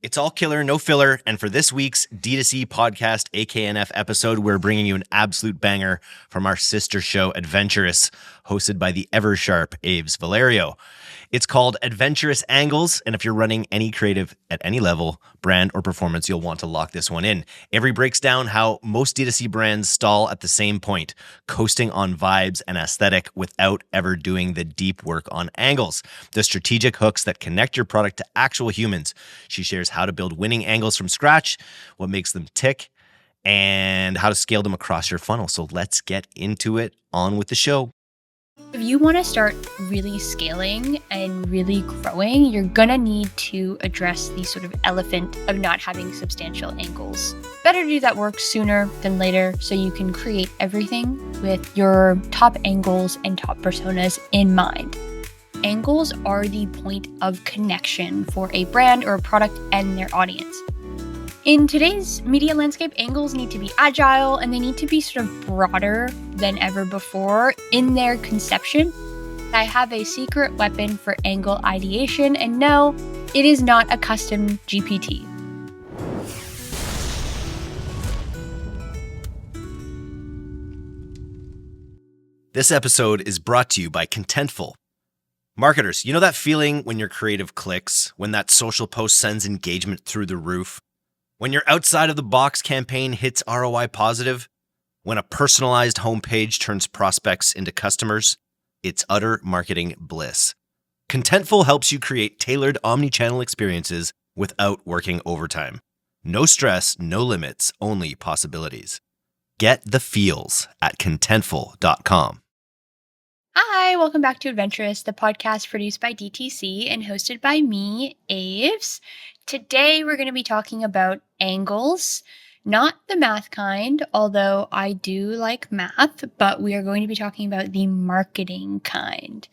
It's all killer, no filler. And for this week's DTC Podcast AKNF episode, we're bringing you an absolute banger from our sister show, Adventurous, hosted by the ever sharp Avery Valerio. It's called Adventurous Angles, and if you're running any creative at any level, brand or performance, you'll want to lock this one in. Avery breaks down how most D2C brands stall at the same point, coasting on vibes and aesthetic without ever doing the deep work on angles, the strategic hooks that connect your product to actual humans. She shares how to build winning angles from scratch, what makes them tick, and how to scale them across your funnel. So let's get into it. On with the show. If you want to start really scaling and really growing, you're going to need to address the sort of elephant of not having substantial angles. Better to do that work sooner than later so you can create everything with your top angles and top personas in mind. Angles are the point of connection for a brand or a product and their audience. In today's media landscape, angles need to be agile and they need to be sort of broader than ever before in their conception. I have a secret weapon for angle ideation, and no, it is not a custom GPT. This episode is brought to you by Contentful. Marketers, you know that feeling when your creative clicks, when that social post sends engagement through the roof? When your outside of the box campaign hits ROI positive, when a personalized homepage turns prospects into customers, it's utter marketing bliss. Contentful helps you create tailored omni-channel experiences without working overtime. No stress, no limits, only possibilities. Get the feels at contentful.com. Hi, welcome back to Adventurous, the podcast produced by DTC and hosted by me, Aves. Today, we're going to be talking about angles, not the math kind, although I do like math, but we are going to be talking about the marketing kind.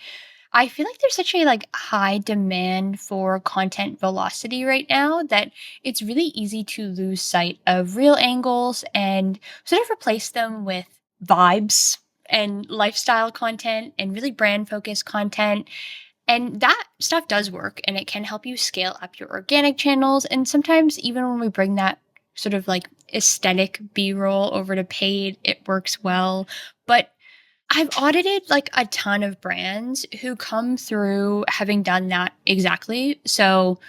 I feel like there's such a high demand for content velocity right now that it's really easy to lose sight of real angles and sort of replace them with vibes and lifestyle content and really brand focused content. And that stuff does work and it can help you scale up your organic channels. And sometimes even when we bring that sort of aesthetic B-roll over to paid, it works well. But I've audited a ton of brands who come through having done that exactly. So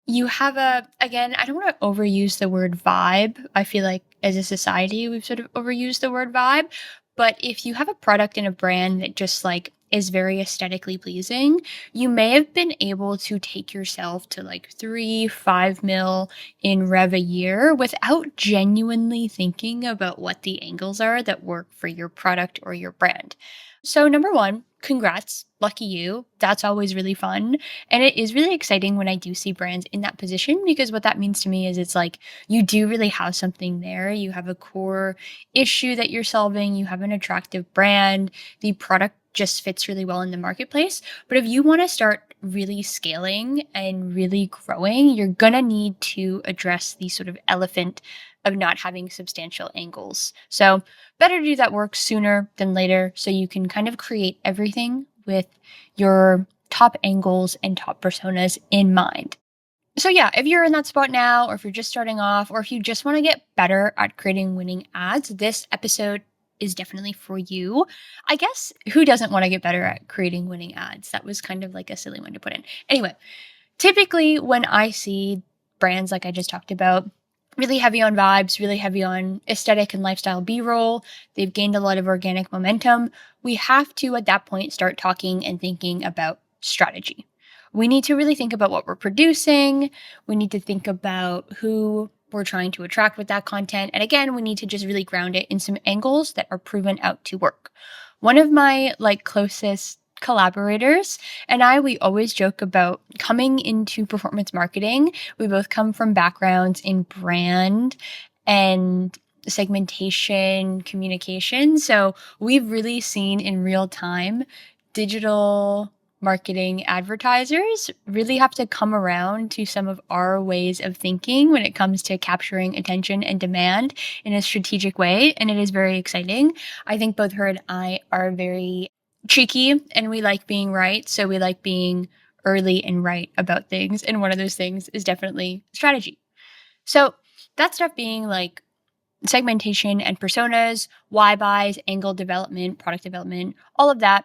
you have again, I don't want to overuse the word vibe. I feel like as a society, we've sort of overused the word vibe. But if you have a product and a brand that just is very aesthetically pleasing, you may have been able to take yourself to 3-5 mil in rev a year without genuinely thinking about what the angles are that work for your product or your brand. So number one, congrats, lucky you. That's always really fun. And it is really exciting when I do see brands in that position, because what that means to me is it's you do really have something there. You have a core issue that you're solving. You have an attractive brand. The product just fits really well in the marketplace. But if you want to start really scaling and really growing, you're going to need to address the sort of elephant of not having substantial angles. So better to do that work sooner than later so you can kind of create everything with your top angles and top personas in mind. So yeah, if you're in that spot now, or if you're just starting off, or if you just want to get better at creating winning ads, this episode is definitely for you. I guess who doesn't want to get better at creating winning ads? That was kind of a silly one to put in. Anyway, typically when I see brands like I just talked about, really heavy on vibes, really heavy on aesthetic and lifestyle B-roll, they've gained a lot of organic momentum, we have to at that point start talking and thinking about strategy. We need to really think about what we're producing. We need to think about who we're trying to attract with that content. And again, we need to just really ground it in some angles that are proven out to work. One of my closest collaborators and we always joke about coming into performance marketing. We both come from backgrounds in brand and segmentation, communication. So we've really seen in real time digital marketing advertisers really have to come around to some of our ways of thinking when it comes to capturing attention and demand in a strategic way. And it is very exciting. I think both her and I are very cheeky and we like being right. So we like being early and right about things. And one of those things is definitely strategy. So that stuff being like segmentation and personas, why buys, angle development, product development, all of that.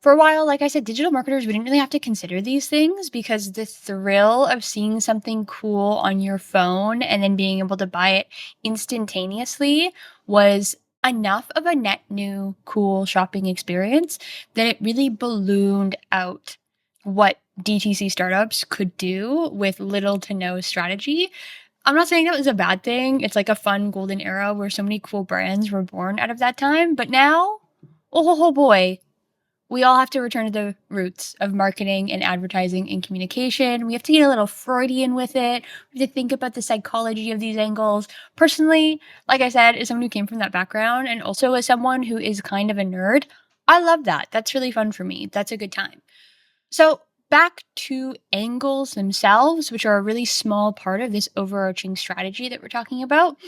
For a while, like I said, digital marketers, we didn't really have to consider these things because the thrill of seeing something cool on your phone and then being able to buy it instantaneously was enough of a net new cool shopping experience that it really ballooned out what DTC startups could do with little to no strategy. I'm not saying that was a bad thing. It's like a fun golden era where so many cool brands were born out of that time. But now, oh boy, we all have to return to the roots of marketing and advertising and communication. We have to get a little Freudian with it. We have to think about the psychology of these angles. Personally, like I said, as someone who came from that background and also as someone who is kind of a nerd, I love that. That's really fun for me. That's a good time. So, back to angles themselves, which are a really small part of this overarching strategy that we're talking about.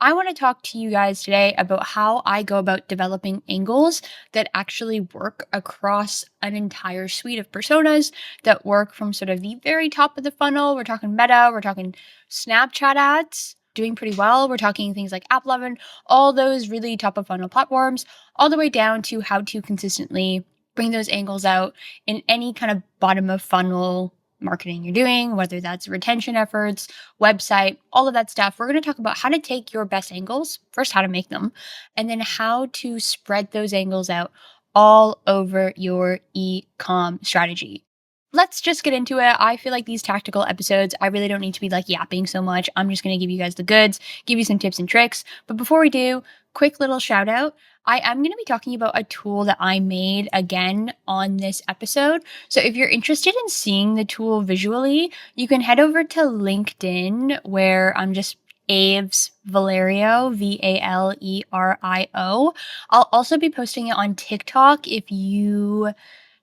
I want to talk to you guys today about how I go about developing angles that actually work across an entire suite of personas that work from sort of the very top of the funnel. We're talking Meta, we're talking Snapchat ads doing pretty well. We're talking things like AppLovin, all those really top of funnel platforms, all the way down to how to consistently bring those angles out in any kind of bottom of funnel marketing you're doing, whether that's retention efforts, website, all of that stuff. We're going to talk about how to take your best angles, first, how to make them, and then how to spread those angles out all over your e-com strategy. Let's just get into it. I feel like these tactical episodes, I really don't need to be like yapping so much. I'm just going to give you guys the goods, give you some tips and tricks. But before we do, quick little shout out. I am going to be talking about a tool that I made again on this episode. So if you're interested in seeing the tool visually, you can head over to LinkedIn where I'm just Avery Valerio, Valerio. I'll also be posting it on TikTok if you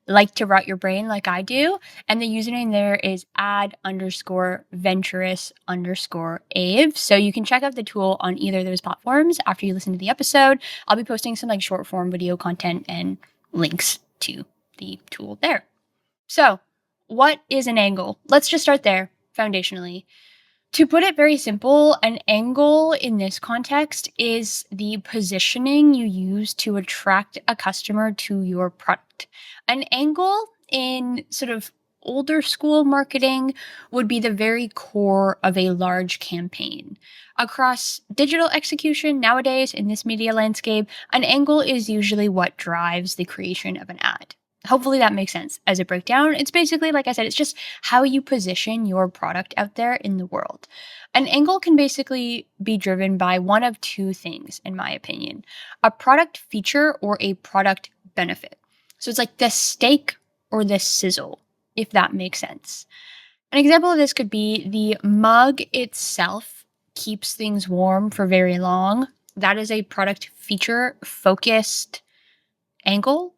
like to rot your brain like I do. And the username there is ad_venturous_Ave. So you can check out the tool on either of those platforms after you listen to the episode. I'll be posting some like short form video content and links to the tool there. So what is an angle? Let's just start there foundationally. To put it very simple, an angle in this context is the positioning you use to attract a customer to your product. An angle in sort of older school marketing would be the very core of a large campaign. Across digital execution nowadays in this media landscape, an angle is usually what drives the creation of an ad. Hopefully that makes sense as a breakdown. It's basically, like I said, it's just how you position your product out there in the world. An angle can basically be driven by one of two things, in my opinion, a product feature or a product benefit. So it's like the steak or the sizzle, if that makes sense. An example of this could be the mug itself keeps things warm for very long. That is a product feature focused angle.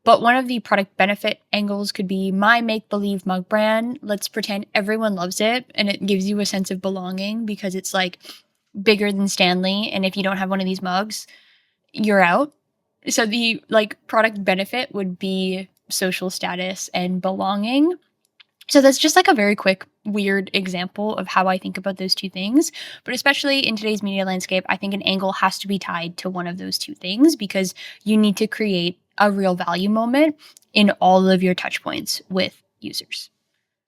But one of the product benefit angles could be my make-believe mug brand. Let's pretend everyone loves it and it gives you a sense of belonging because it's like bigger than Stanley. And if you don't have one of these mugs, you're out. So the like product benefit would be social status and belonging. So that's just like a very quick, weird example of how I think about those two things. But especially in today's media landscape, I think an angle has to be tied to one of those two things because you need to create a real value moment in all of your touch points with users.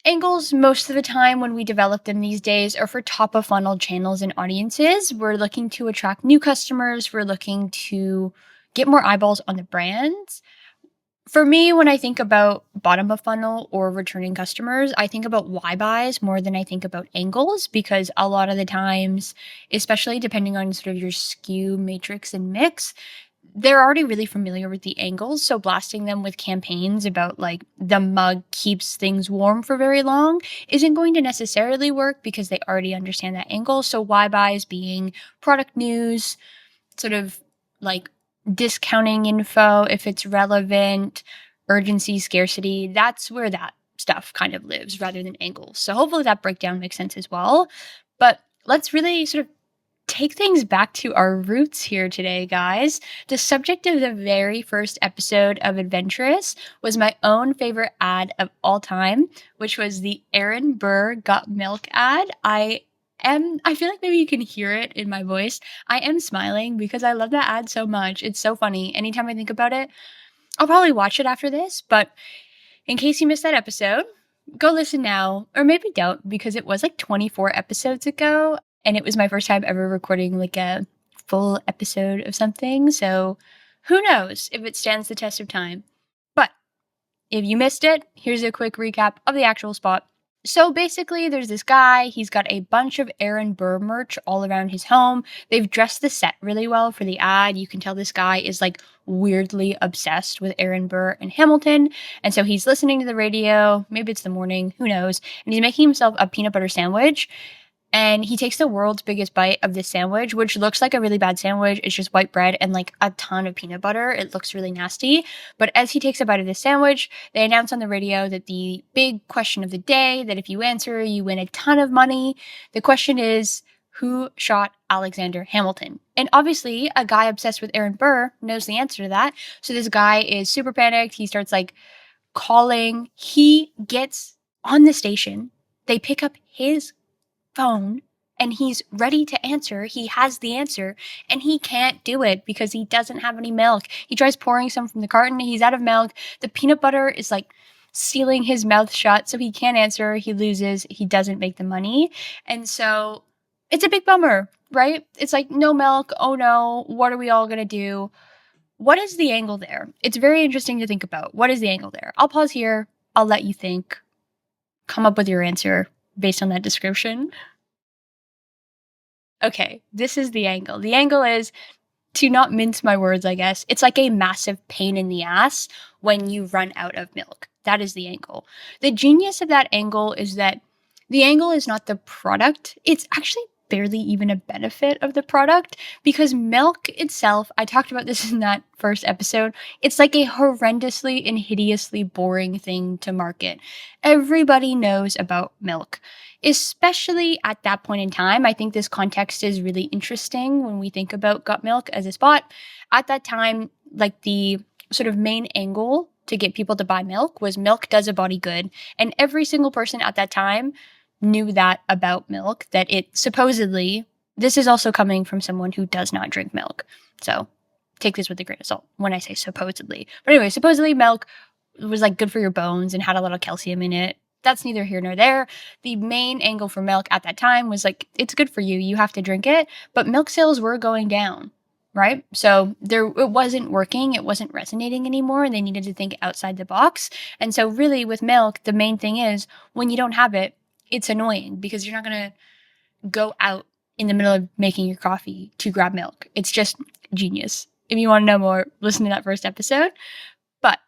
Angles, most of the time when we develop them these days, are for top of funnel channels and audiences. We're looking to attract new customers. We're looking to get more eyeballs on the brands. For me, when I think about bottom of funnel or returning customers, I think about why buys more than I think about angles because a lot of the times, especially depending on sort of your SKU matrix and mix, they're already really familiar with the angles. So blasting them with campaigns about like the mug keeps things warm for very long isn't going to necessarily work because they already understand that angle. So why buys being product news, sort of like discounting info if it's relevant, urgency, scarcity, that's where that stuff kind of lives rather than angles. So hopefully that breakdown makes sense as well. But let's really sort of take things back to our roots here today, guys. The subject of the very first episode of Adventurous was my own favorite ad of all time, which was the Aaron Burr Got Milk ad. I feel like maybe you can hear it in my voice. I am smiling because I love that ad so much. It's so funny. Anytime I think about it, I'll probably watch it after this, but in case you missed that episode, go listen now, or maybe don't, because it was like 24 episodes ago, and it was my first time ever recording like a full episode of something. So who knows if it stands the test of time. But if you missed it, here's a quick recap of the actual spot. So basically, there's this guy. He's got a bunch of Aaron Burr merch all around his home. They've dressed the set really well for the ad. You can tell this guy is like weirdly obsessed with Aaron Burr and Hamilton. And so he's listening to the radio. Maybe it's the morning, who knows? And he's making himself a peanut butter sandwich. And he takes the world's biggest bite of this sandwich, which looks like a really bad sandwich. It's just white bread and like a ton of peanut butter. It looks really nasty. But as he takes a bite of this sandwich, they announce on the radio that the big question of the day, that if you answer, you win a ton of money. The question is, who shot Alexander Hamilton? And obviously, a guy obsessed with Aaron Burr knows the answer to that. So this guy is super panicked. He starts like calling. He gets on the station. They pick up his phone and he's ready to answer. He has the answer and he can't do it because he doesn't have any milk. He tries pouring some from the carton. He's out of milk. The peanut butter is like sealing his mouth shut, so he can't answer. He loses. He doesn't make the money. And so it's a big bummer, right? It's like no milk. Oh no. What are we all going to do? What is the angle there? It's very interesting to think about. What is the angle there? I'll pause here. I'll let you think. Come up with your answer based on that description. Okay, this is the angle. The angle is, to not mince my words, I guess, it's like a massive pain in the ass when you run out of milk. That is the angle. The genius of that angle is that the angle is not the product. It's actually barely even a benefit of the product, because milk itself, I talked about this in that first episode, it's like a horrendously and hideously boring thing to market. Everybody knows about milk, especially at that point in time. I think this context is really interesting when we think about gut milk as a spot. At that time, like the sort of main angle to get people to buy milk was milk does a body good. And every single person at that time knew that about milk, that it supposedly, this is also coming from someone who does not drink milk. So take this with a grain of salt when I say supposedly. But anyway, supposedly milk was like good for your bones and had a lot of calcium in it. That's neither here nor there. The main angle for milk at that time was like, it's good for you. You have to drink it. But milk sales were going down, right? So it wasn't working. It wasn't resonating anymore. And they needed to think outside the box. And so really with milk, the main thing is when you don't have it, it's annoying because you're not going to go out in the middle of making your coffee to grab milk. It's just genius. If you want to know more, listen to that first episode. But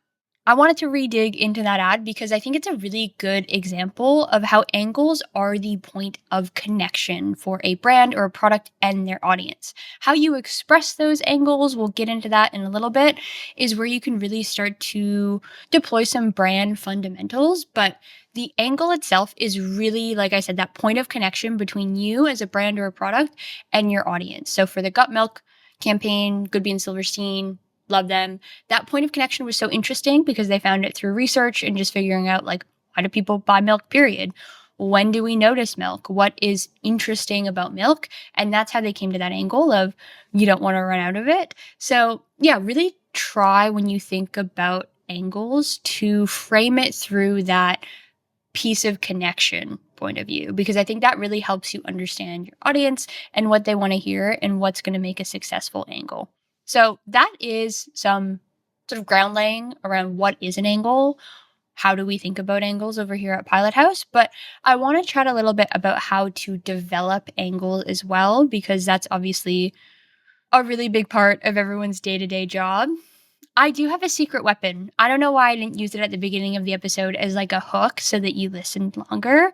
I wanted to redig into that ad because I think it's a really good example of how angles are the point of connection for a brand or a product and their audience. How you express those angles, we'll get into that in a little bit, is where you can really start to deploy some brand fundamentals. But the angle itself is really, like I said, that point of connection between you as a brand or a product and your audience. So for the Gut Milk campaign, Good Bean Silverstein, love them. That point of connection was so interesting because they found it through research and just figuring out, like, why do people buy milk, period? When do we notice milk? What is interesting about milk? And that's how they came to that angle of you don't want to run out of it. So yeah, really try when you think about angles to frame it through that piece of connection point of view, because I think that really helps you understand your audience and what they want to hear and what's going to make a successful angle. So that is some sort of ground laying around what is an angle. How do we think about angles over here at Pilot House? But I want to chat a little bit about how to develop angles as well, because that's obviously a really big part of everyone's day-to-day job. I do have a secret weapon. I don't know why I didn't use it at the beginning of the episode as like a hook so that you listened longer.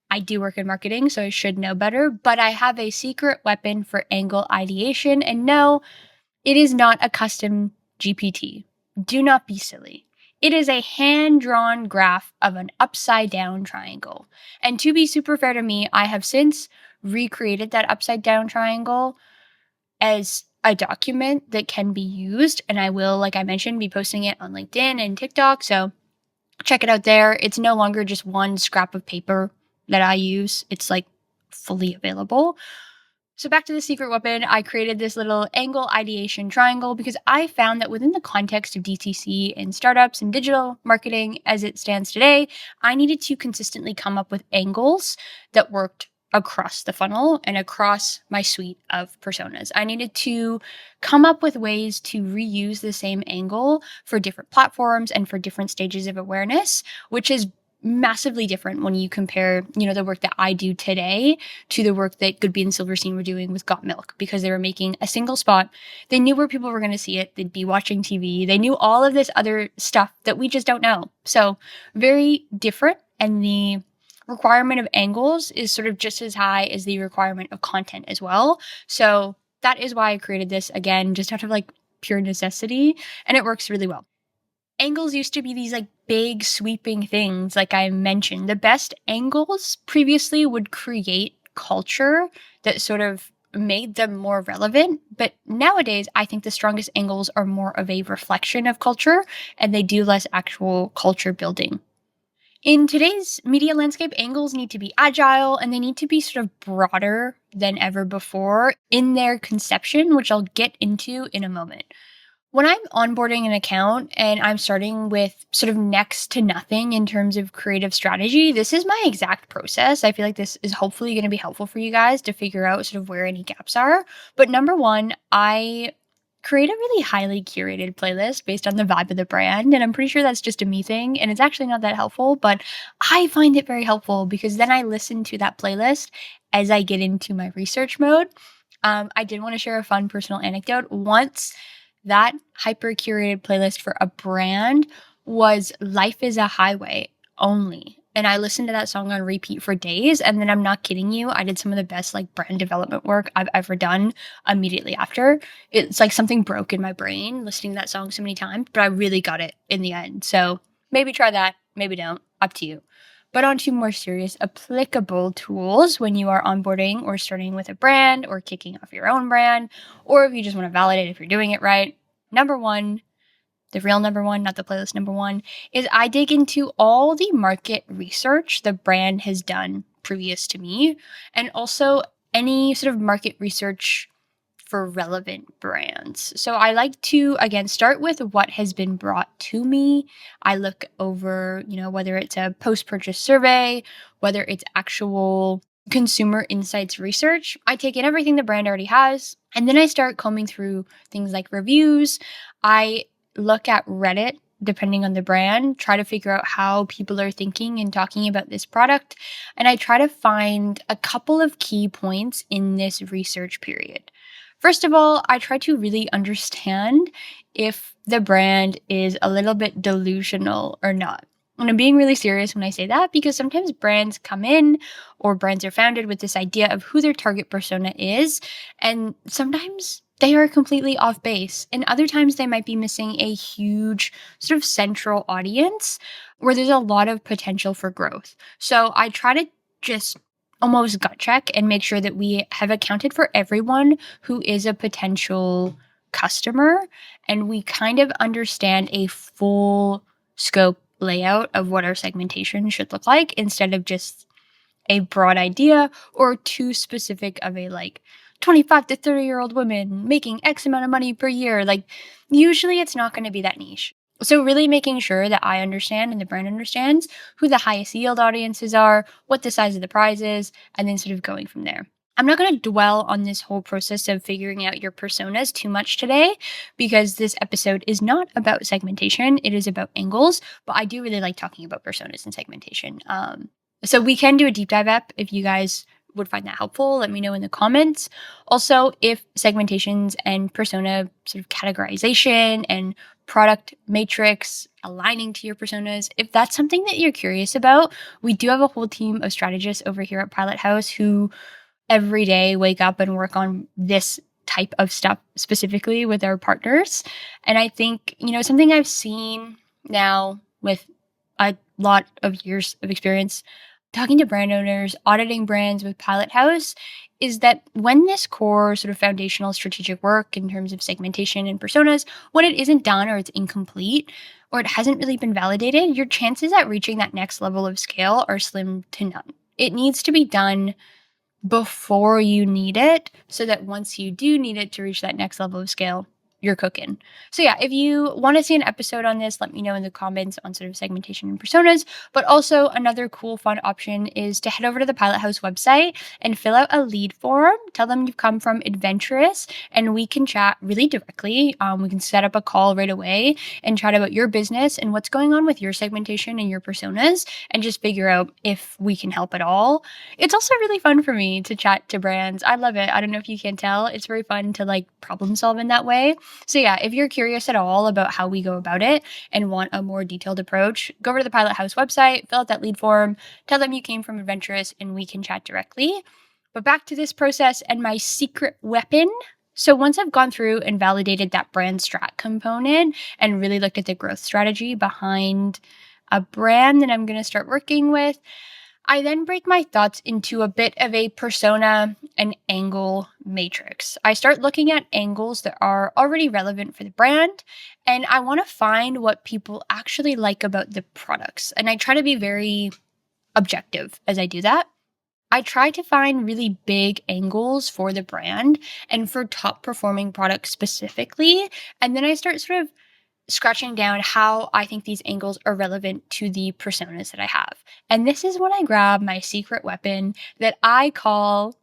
I do work in marketing, so I should know better, but I have a secret weapon for angle ideation. And no, it is not a custom GPT. Do not be silly. It is a hand-drawn graph of an upside-down triangle. And to be super fair to me, I have since recreated that upside-down triangle as a document that can be used. And I will, like I mentioned, be posting it on LinkedIn and TikTok. So check it out there. It's no longer just one scrap of paper that I use. It's like fully available. So back to the secret weapon, I created this little angle ideation triangle because I found that within the context of DTC and startups and digital marketing as it stands today, I needed to consistently come up with angles that worked across the funnel and across my suite of personas. I needed to come up with ways to reuse the same angle for different platforms and for different stages of awareness, which is massively different when you compare, the work that I do today to the work that Goodby and Silverstein were doing with Got Milk, because they were making a single spot. They knew where people were going to see it. They'd be watching TV. They knew all of this other stuff that we just don't know. So very different. And the requirement of angles is sort of just as high as the requirement of content as well. So that is why I created this, again, just out of like pure necessity. And it works really well. Angles used to be these like big sweeping things, like I mentioned. The best angles previously would create culture that sort of made them more relevant. But nowadays, I think the strongest angles are more of a reflection of culture, and they do less actual culture building. In today's media landscape, angles need to be agile and they need to be sort of broader than ever before in their conception, which I'll get into in a moment. When I'm onboarding an account and I'm starting with sort of next to nothing in terms of creative strategy, this is my exact process. I feel like this is hopefully going to be helpful for you guys to figure out sort of where any gaps are. But number one, I create a really highly curated playlist based on the vibe of the brand. And I'm pretty sure that's just a me thing. And it's actually not that helpful, but I find it very helpful because then I listen to that playlist as I get into my research mode. I did want to share a fun personal anecdote. Once that hyper curated playlist for a brand was Life is a Highway only. And I listened to that song on repeat for days. And then I'm not kidding you, I did some of the best like brand development work I've ever done immediately after. It's like something broke in my brain listening to that song so many times, but I really got it in the end. So maybe try that, maybe don't, up to you. But on to more serious applicable tools when you are onboarding or starting with a brand or kicking off your own brand, or if you just want to validate if you're doing it right. Number one, the real number one, not the playlist number one, is I dig into all the market research the brand has done previous to me, and also any sort of market research for relevant brands. So I like to, again, start with what has been brought to me. I look over, whether it's a post-purchase survey, whether it's actual consumer insights research. I take in everything the brand already has, and then I start combing through things like reviews. I look at Reddit, depending on the brand, try to figure out how people are thinking and talking about this product. And I try to find a couple of key points in this research period. First of all, I try to really understand if the brand is a little bit delusional or not. And I'm being really serious when I say that because sometimes brands come in or brands are founded with this idea of who their target persona is. And sometimes they are completely off base. And other times they might be missing a huge sort of central audience where there's a lot of potential for growth. So I try to just almost gut check and make sure that we have accounted for everyone who is a potential customer and we kind of understand a full scope layout of what our segmentation should look like instead of just a broad idea or too specific of a like 25 to 30-year-old women making X amount of money per year. Like usually it's not going to be that niche. So really making sure that I understand and the brand understands who the highest yield audiences are, what the size of the prize is, and then sort of going from there. I'm not going to dwell on this whole process of figuring out your personas too much today because this episode is not about segmentation. It is about angles, but I do really like talking about personas and segmentation. So we can do a deep dive app if you guys would find that helpful. Let me know in the comments. Also, if segmentations and persona sort of categorization and product matrix aligning to your personas, if that's something that you're curious about, we do have a whole team of strategists over here at Pilot House who every day wake up and work on this type of stuff specifically with our partners. And I think, something I've seen now with a lot of years of experience talking to brand owners, auditing brands with Pilot House, is that when this core sort of foundational strategic work in terms of segmentation and personas, when it isn't done or it's incomplete or it hasn't really been validated, your chances at reaching that next level of scale are slim to none. It needs to be done before you need it so that once you do need it to reach that next level of scale, you're cooking. So yeah, if you want to see an episode on this, let me know in the comments on sort of segmentation and personas. But also another cool, fun option is to head over to the Pilot House website and fill out a lead form. Tell them you've come from Adventurous and we can chat really directly. We can set up a call right away and chat about your business and what's going on with your segmentation and your personas and just figure out if we can help at all. It's also really fun for me to chat to brands. I love it. I don't know if you can tell. It's very fun to like problem solve in that way. So yeah, if you're curious at all about how we go about it and want a more detailed approach, go over to the Pilot House website, fill out that lead form, tell them you came from Adventurous, and we can chat directly. But back to this process and my secret weapon. So once I've gone through and validated that brand strat component and really looked at the growth strategy behind a brand that I'm going to start working with, I then break my thoughts into a bit of a persona and angle matrix. I start looking at angles that are already relevant for the brand, and I want to find what people actually like about the products. And I try to be very objective as I do that. I try to find really big angles for the brand and for top performing products specifically. And then I start sort of scratching down how I think these angles are relevant to the personas that I have. And this is when I grab my secret weapon that I call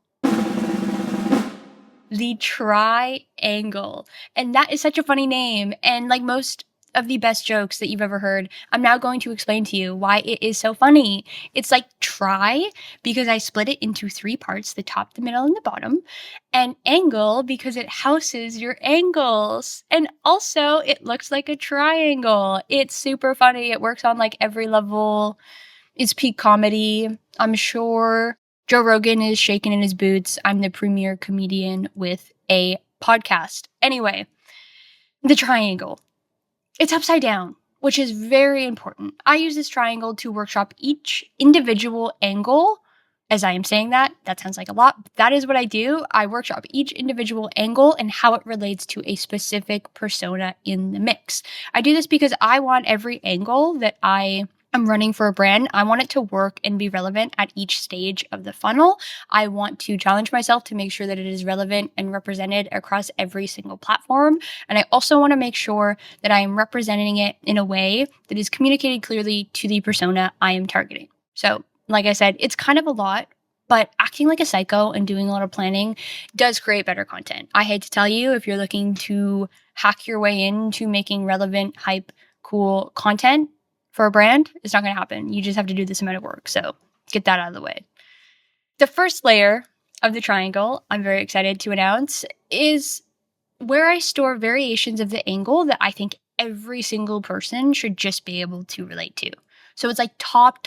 the triangle. And that is such a funny name. And like most of the best jokes that you've ever heard, I'm now going to explain to you why it is so funny. It's like try because I split it into three parts, the top, the middle, and the bottom. And angle because it houses your angles. And also it looks like a triangle. It's super funny. It works on like every level. It's peak comedy. I'm sure Joe Rogan is shaking in his boots. I'm the premier comedian with a podcast. Anyway, the triangle. It's upside down, which is very important. I use this triangle to workshop each individual angle. As I am saying that sounds like a lot, but that is what I do. I workshop each individual angle and how it relates to a specific persona in the mix. I do this because I want every angle that I'm running for a brand, I want it to work and be relevant at each stage of the funnel. I want to challenge myself to make sure that it is relevant and represented across every single platform. And I also want to make sure that I am representing it in a way that is communicated clearly to the persona I am targeting. So, like I said, it's kind of a lot, but acting like a psycho and doing a lot of planning does create better content. I hate to tell you, if you're looking to hack your way into making relevant, hype, cool content, for a brand, it's not going to happen. You just have to do this amount of work. So get that out of the way. The first layer of the triangle, I'm very excited to announce, is where I store variations of the angle that I think every single person should just be able to relate to. So it's like top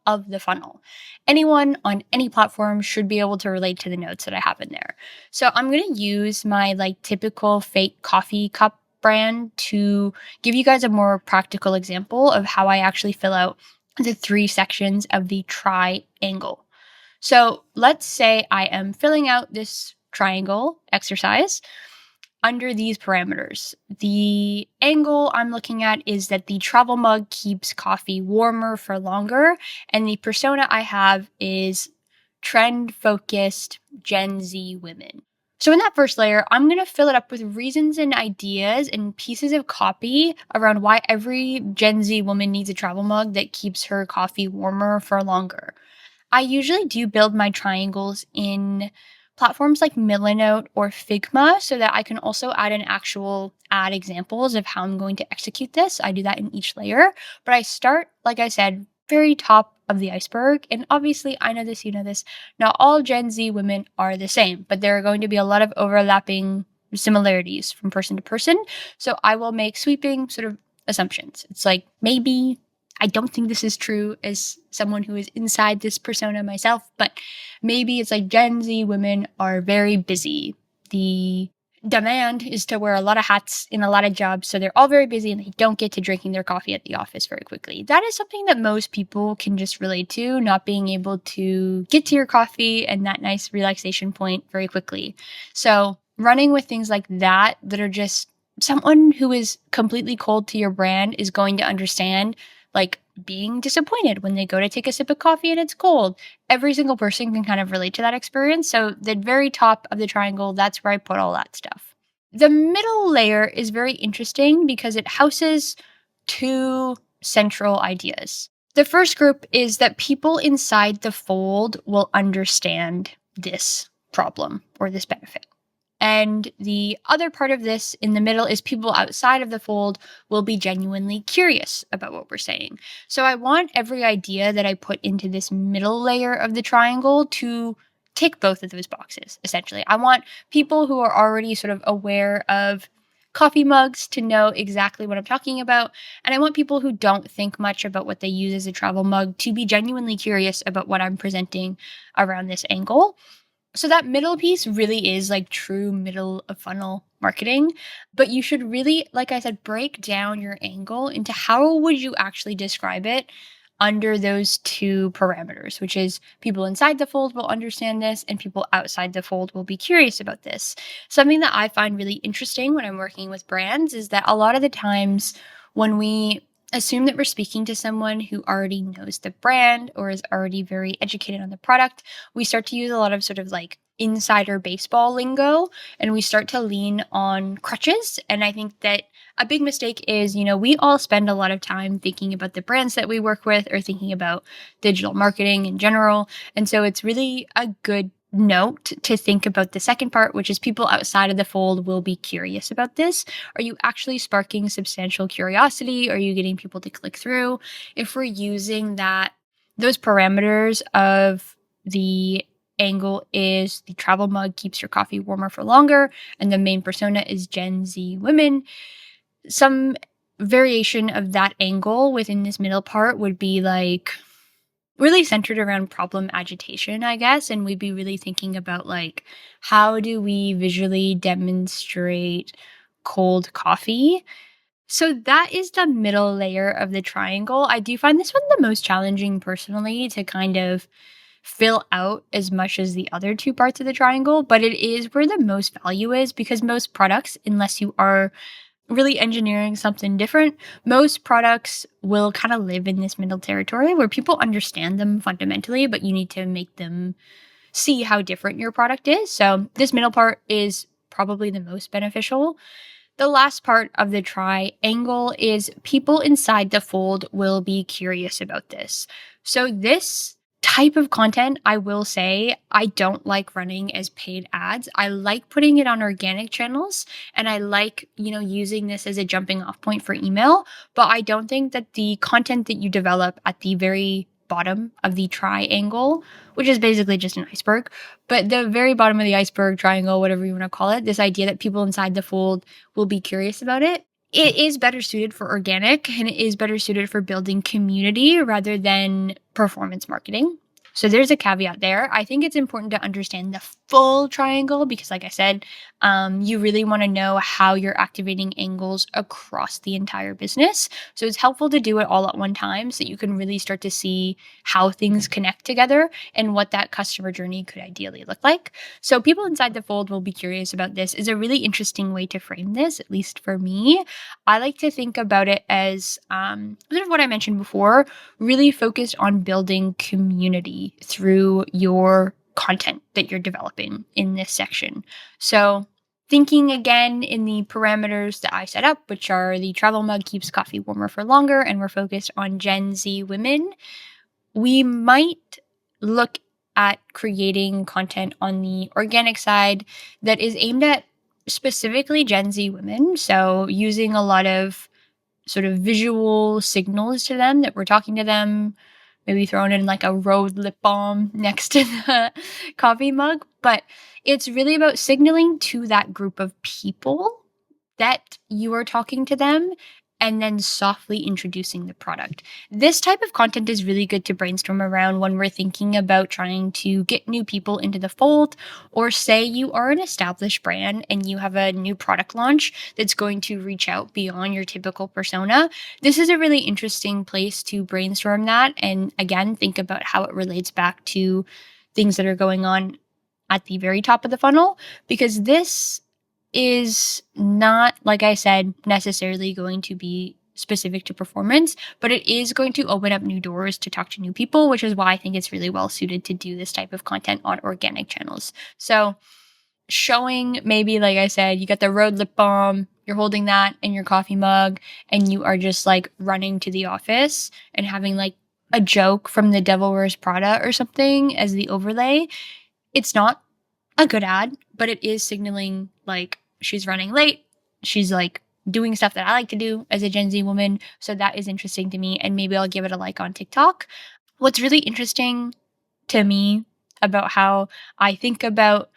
of the funnel. Anyone on any platform should be able to relate to the notes that I have in there. So I'm going to use my like typical fake coffee cup brand to give you guys a more practical example of how I actually fill out the three sections of the triangle. So let's say I am filling out this triangle exercise under these parameters. The angle I'm looking at is that the travel mug keeps coffee warmer for longer, and the persona I have is trend-focused Gen Z women. So in that first layer, I'm going to fill it up with reasons and ideas and pieces of copy around why every Gen Z woman needs a travel mug that keeps her coffee warmer for longer. I usually do build my triangles in platforms like Milanote or Figma so that I can also add in actual ad examples of how I'm going to execute this. I do that in each layer, but I start, like I said, very top of the iceberg. And obviously, I know this, you know this, not all Gen Z women are the same, but there are going to be a lot of overlapping similarities from person to person. So I will make sweeping sort of assumptions. It's like, maybe I don't think this is true as someone who is inside this persona myself, but maybe it's like Gen Z women are very busy. The demand is to wear a lot of hats in a lot of jobs. So they're all very busy and they don't get to drinking their coffee at the office very quickly. That is something that most people can just relate to, not being able to get to your coffee and that nice relaxation point very quickly. So running with things like that are just someone who is completely cold to your brand is going to understand, like being disappointed when they go to take a sip of coffee and it's cold. Every single person can kind of relate to that experience. So the very top of the triangle, that's where I put all that stuff. The middle layer is very interesting because it houses two central ideas. The first group is that people inside the fold will understand this problem or this benefit. And the other part of this in the middle is people outside of the fold will be genuinely curious about what we're saying. So I want every idea that I put into this middle layer of the triangle to tick both of those boxes, essentially. I want people who are already sort of aware of coffee mugs to know exactly what I'm talking about. And I want people who don't think much about what they use as a travel mug to be genuinely curious about what I'm presenting around this angle. So that middle piece really is like true middle of funnel marketing, but you should really, like I said, break down your angle into how would you actually describe it under those two parameters, which is people inside the fold will understand this and people outside the fold will be curious about this. Something that I find really interesting when I'm working with brands is that a lot of the times when we assume that we're speaking to someone who already knows the brand or is already very educated on the product, we start to use a lot of sort of like insider baseball lingo and we start to lean on crutches. And I think that a big mistake is, we all spend a lot of time thinking about the brands that we work with or thinking about digital marketing in general. And so it's really a good note to think about the second part, which is people outside of the fold will be curious about this. Are you actually sparking substantial curiosity? Are you getting people to click through? If we're using those parameters of the angle is the travel mug keeps your coffee warmer for longer, and the main persona is Gen Z women, some variation of that angle within this middle part would be like really centered around problem agitation, I guess. And we'd be really thinking about like, how do we visually demonstrate cold coffee? So that is the middle layer of the triangle. I do find this one the most challenging personally to kind of fill out as much as the other two parts of the triangle, but it is where the most value is because most products, unless you are really engineering something different, most products will kind of live in this middle territory where people understand them fundamentally, but you need to make them see how different your product is. So this middle part is probably the most beneficial. The last part of the triangle is people inside the fold will be curious about this. So this type of content, I will say, I don't like running as paid ads. I like putting it on organic channels and I like, using this as a jumping off point for email, but I don't think that the content that you develop at the very bottom of the triangle, which is basically just an iceberg, but the very bottom of the iceberg, triangle, whatever you want to call it, this idea that people inside the fold will be curious about it. It is better suited for organic and it is better suited for building community rather than performance marketing. So there's a caveat there. I think it's important to understand the full triangle because, like I said, you really want to know how you're activating angles across the entire business. So it's helpful to do it all at one time so you can really start to see how things connect together and what that customer journey could ideally look like. So people inside the fold will be curious about this is a really interesting way to frame this, at least for me. I like to think about it as sort of what I mentioned before, really focused on building community through your content that you're developing in this section. So thinking again in the parameters that I set up, which are the travel mug keeps coffee warmer for longer, and we're focused on Gen Z women, we might look at creating content on the organic side that is aimed at specifically Gen Z women. So using a lot of sort of visual signals to them that we're talking to them, maybe throwing in like a Rode lip balm next to the coffee mug. But it's really about signaling to that group of people that you are talking to them and then softly introducing the product. This type of content is really good to brainstorm around when we're thinking about trying to get new people into the fold, or say you are an established brand and you have a new product launch that's going to reach out beyond your typical persona. This is a really interesting place to brainstorm that, and again, think about how it relates back to things that are going on at the very top of the funnel, because this is not, like I said, necessarily going to be specific to performance, but it is going to open up new doors to talk to new people, which is why I think it's really well suited to do this type of content on organic channels. So, showing maybe, like I said, you got the road lip balm, you're holding that in your coffee mug, and you are just like running to the office and having like a joke from the Devil Wears Prada or something as the overlay. It's not a good ad, but it is signaling like she's running late. She's like doing stuff that I like to do as a Gen Z woman. So that is interesting to me. And maybe I'll give it a like on TikTok. What's really interesting to me about how I think about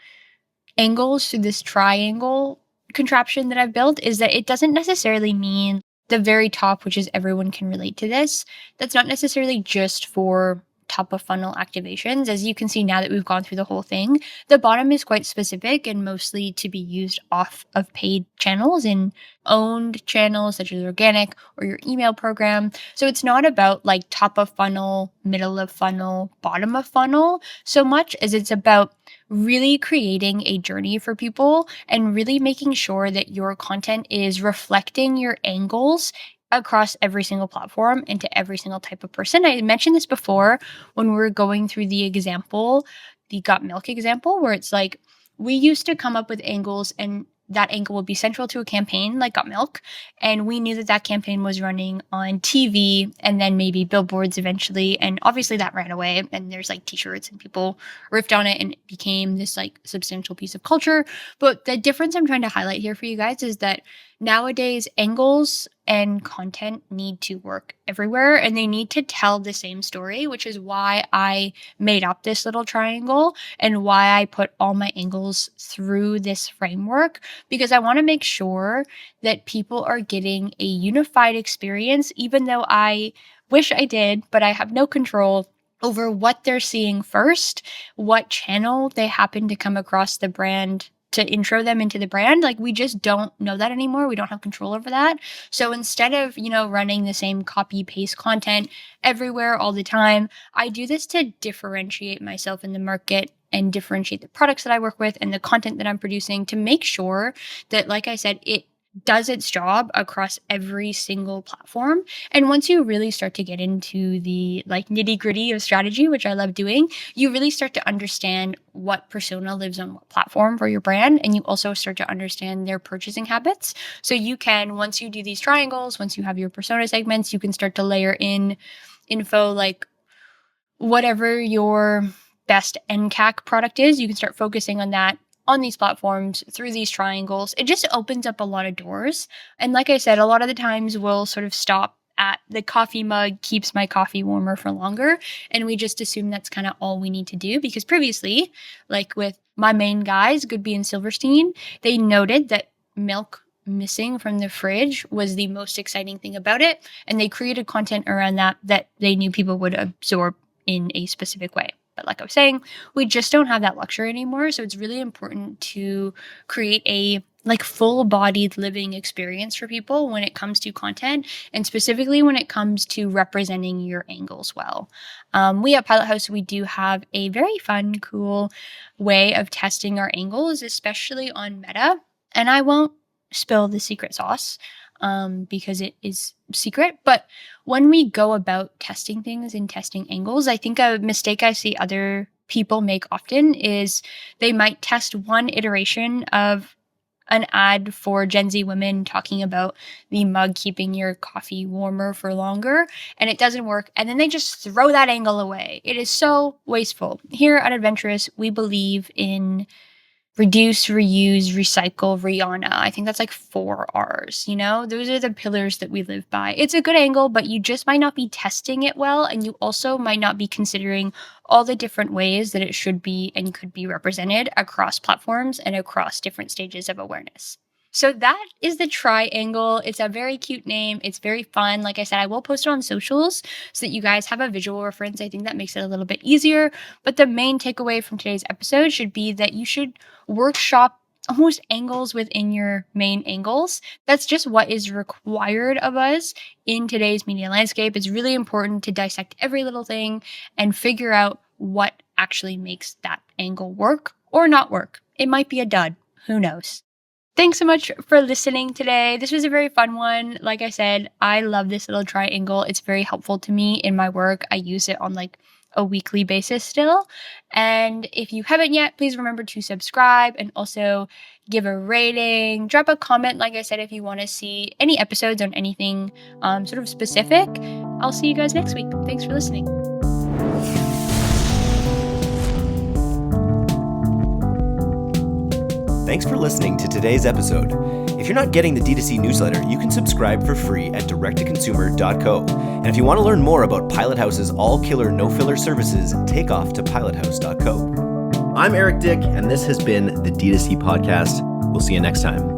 angles through this triangle contraption that I've built is that it doesn't necessarily mean the very top, which is everyone can relate to this. That's not necessarily just for top of funnel activations. As you can see now that we've gone through the whole thing, the bottom is quite specific and mostly to be used off of paid channels in owned channels such as organic or your email program. So it's not about like top of funnel, middle of funnel, bottom of funnel so much as it's about really creating a journey for people and really making sure that your content is reflecting your angles across every single platform and to every single type of person. I mentioned this before when we were going through the example, the Got Milk example, where it's like we used to come up with angles and that angle would be central to a campaign like Got Milk. And we knew that that campaign was running on TV and then maybe billboards eventually. And obviously that ran away and there's like t-shirts and people riffed on it and it became this like substantial piece of culture. But the difference I'm trying to highlight here for you guys is that nowadays angles and content need to work everywhere and they need to tell the same story, which is why I made up this little triangle and why I put all my angles through this framework, because I want to make sure that people are getting a unified experience, even though I wish I did, but I have no control over what they're seeing first, what channel they happen to come across the brand to intro them into the brand. Like we just don't know that anymore. We don't have control over that. So instead of, running the same copy paste content everywhere all the time, I do this to differentiate myself in the market and differentiate the products that I work with and the content that I'm producing to make sure that, like I said, it does its job across every single platform. And once you really start to get into the like nitty-gritty of strategy, which I love doing, you really start to understand what persona lives on what platform for your brand. And you also start to understand their purchasing habits. So you can, once you do these triangles, once you have your persona segments, you can start to layer in info like whatever your best NCAC product is, you can start focusing on that on these platforms through these triangles. It just opens up a lot of doors. And like I said, a lot of the times we'll sort of stop at the coffee mug keeps my coffee warmer for longer. And we just assume that's kind of all we need to do, because previously, like with my main guys, Goodby and Silverstein, they noted that milk missing from the fridge was the most exciting thing about it. And they created content around that they knew people would absorb in a specific way. But like I was saying, we just don't have that luxury anymore. So it's really important to create a like full-bodied living experience for people when it comes to content, and specifically when it comes to representing your angles well. We at Pilot House, we do have a very fun, cool way of testing our angles, especially on Meta. And I won't spill the secret sauce because it is secret. But when we go about testing things and testing angles, I think a mistake I see other people make often is they might test one iteration of an ad for Gen Z women talking about the mug keeping your coffee warmer for longer, and it doesn't work, and then they just throw that angle away. It is so wasteful. Here at Adventurous, we believe in reduce, reuse, recycle, Rihanna. I think that's like 4 R's, Those are the pillars that we live by. It's a good angle, but you just might not be testing it well, and you also might not be considering all the different ways that it should be and could be represented across platforms and across different stages of awareness. So that is the triangle. It's a very cute name. It's very fun. Like I said, I will post it on socials so that you guys have a visual reference. I think that makes it a little bit easier. But the main takeaway from today's episode should be that you should workshop almost angles within your main angles. That's just what is required of us in today's media landscape. It's really important to dissect every little thing and figure out what actually makes that angle work or not work. It might be a dud. Who knows? Thanks so much for listening today. This was a very fun one. Like I said, I love this little triangle. It's very helpful to me in my work. I use it on like a weekly basis still. And if you haven't yet, please remember to subscribe and also give a rating. Drop a comment, like I said, if you want to see any episodes on anything sort of specific. I'll see you guys next week. Thanks for listening. Thanks for listening to today's episode. If you're not getting the D2C newsletter, you can subscribe for free at directtoconsumer.co. And if you want to learn more about Pilot House's all-killer, no-filler services, take off to pilothouse.co. I'm Eric Dick, and this has been the D2C Podcast. We'll see you next time.